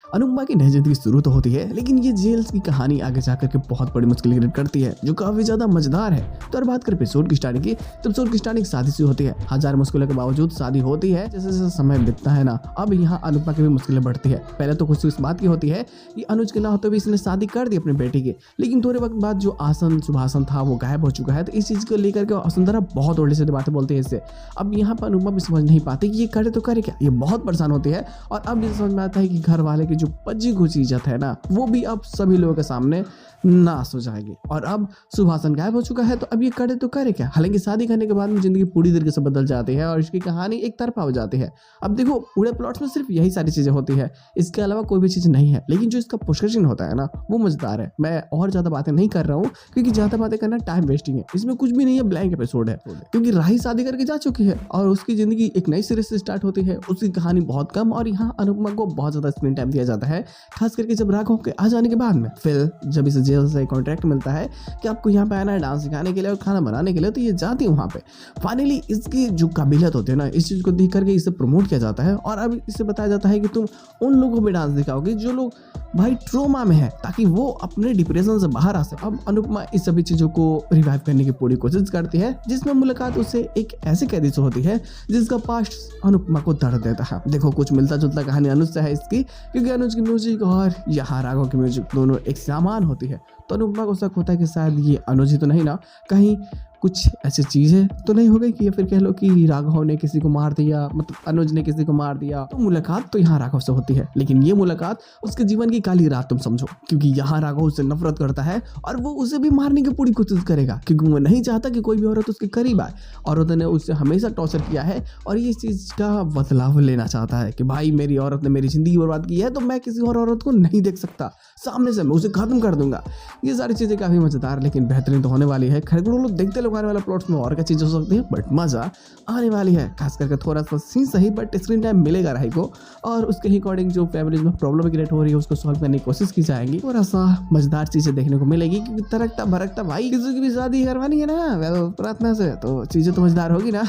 अनुपमा की नई जिंदगी शुरू तो होती है, लेकिन ये जेल्स की कहानी आगे जाकर के बहुत बड़ी मुश्किल क्रिएट करती है, जो काफी ज्यादा मजेदार है। तो बात करें एपिसोड की स्टार्टिंग की, तो एपिसोड की स्टार्टिंग शादी से होती है। हजार मुश्किलों के बावजूद शादी होती है। जैसे जैसे समय बीतता है ना, अब यहाँ अनुपमा की भी मुश्किलें बढ़ती है। पहले तो खुशी इस बात की होती है कि अनुज के ना होते हुए इसने शादी कर दी अपनी बेटी की, लेकिन थोड़े वक्त बाद जो आसन सुभाषन था वो गायब हो चुका है। तो इस चीज को लेकर के वसुंधरा बहुत उल्टी सीधी बातें बोलती है इससे। अब यहाँ पर अनुपमा भी समझ नहीं पाती कि ये करे तो करे क्या, ये बहुत परेशान होती है। और अब ये समझ में आता है कि घर वाले की जो पजी खुची इज्जत है ना, वो भी अब सभी लोगों के सामने नाश हो जाएगी। और अब सुभाषन गायब हो चुका है, तो अब ये करे तो करे क्या। हालांकि शादी करने के बाद में जिंदगी पूरी तरीके से बदल जाती है और इसकी कहानी एक तरफा हो जाती है। अब देखो पूरे प्लॉट्स में सिर्फ यही सारी चीजें होती है, इसके अलावा कोई भी चीज नहीं है, लेकिन जो इसका पुष्करण होता है ना, वो मजेदार है। मैं और ज्यादा बातें नहीं कर रहा हूँ, क्योंकि ज्यादा बातें करना टाइम वेस्टिंग है। इसमें कुछ भी नहीं है, ब्लैंक एपिसोड है। क्योंकि राही शादी करके जा चुकी है और उसकी जिंदगी एक नई सिरे से स्टार्ट होती है। उसकी कहानी बहुत कम और यहाँ अनुपमा को बहुत ज्यादा स्क्रीन टाइम दिया जाता है, खास करके जब राघव के आ जाने के बाद में। फिर जब इसे जेल से कॉन्ट्रैक्ट मिलता है कि आपको यहाँ पे आना है डांस सिखाने के लिए और खाना बनाने के लिए, तो ये जाती है वहाँ पे। फाइनली इसकी जो काबिलियत होती है ना, इस चीज को देख करके इसे प्रमोट किया जाता है और अब इसे बताया जाता है कि तुम उन लोगों को डांस दिखाओगे जो लोग भाई ट्रोमा में है, ताकि वो अपने डिप्रेशन से बाहर आ सके। अब अनुपमा इस सभी चीजों को रिवाइव करने की पूरी कोशिश करती है, जिसमें मुलाकात उससे एक ऐसे कैदी से होती है जिसका पास्ट अनुपमा को दर्द देता है। देखो कुछ मिलता जुलता कहानी अनुज से है इसकी, क्योंकि अनुज की म्यूजिक और यहाँ राघव की म्यूजिक दोनों एक समान होती है। तो अनुपमा को शक होता है कि शायद ये अनुज ही तो नहीं ना, कहीं कुछ ऐसी चीज है तो नहीं हो गई कि, या फिर कह लो कि राघव ने किसी को मार दिया, मतलब अनुज ने किसी को मार दिया। तो मुलाकात तो यहाँ राघव से होती है, लेकिन ये मुलाकात उसके जीवन की काली रात तुम समझो, क्योंकि यहाँ राघव उससे नफरत करता है और वो उसे भी मारने की पूरी कोशिश करेगा, क्योंकि वो नहीं चाहता कि कोई भी औरत उसके करीब आए। औरत ने उससे हमेशा टॉर्चर किया है और ये चीज का बदलाव लेना चाहता है कि भाई मेरी औरत ने मेरी जिंदगी बर्बाद की है, तो मैं किसी और औरत को नहीं देख सकता, सामने से मैं उसे खत्म कर दूंगा। ये सारी चीजें काफी मजेदार लेकिन बेहतरीन तो होने वाली है। खैर लोग देखते लोग आने वाले प्लॉट्स में और क्या चीज हो सकती है, बट मजा आने वाली है। खास करके थोड़ा सा सीन सही बट स्क्रीन टाइम मिलेगा राही को, और उसके ही अकॉर्डिंग जो फैमिलीज में प्रॉब्लम क्रिएट हो रही है उसको सॉल्व करने की कोशिश की जाएगी। थोड़ा सा मजेदार चीजें देखने को मिलेगी, क्योंकि तरकता भरकता भाई किसी की भी शादी करवानी है ना प्रार्थना से, तो चीजें तो मजेदार होगी ना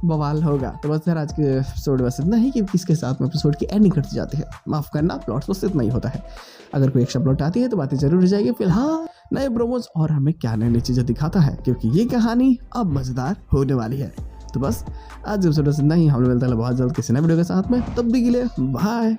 बवाल होगा। तो बस यार आज के एपिसोड बस इतना ही, कि किसके साथ में एपिसोड की एंडिंग करती जाती है। माफ करना, प्लॉट्स बस इतना ही होता है। अगर कोई एक्स्ट्रा प्लॉट आती है तो बातें जरूर हो जाएगी। फिलहाल नए प्रोमोज और हमें क्या नई नई चीजें दिखाता है, क्योंकि ये कहानी अब मजेदार होने वाली है। तो बस आज एपिसोड बस इतना ही, हम लोग मिलते हैं बहुत जल्द किसी नए वीडियो के साथ में। तब भी के लिए बाय।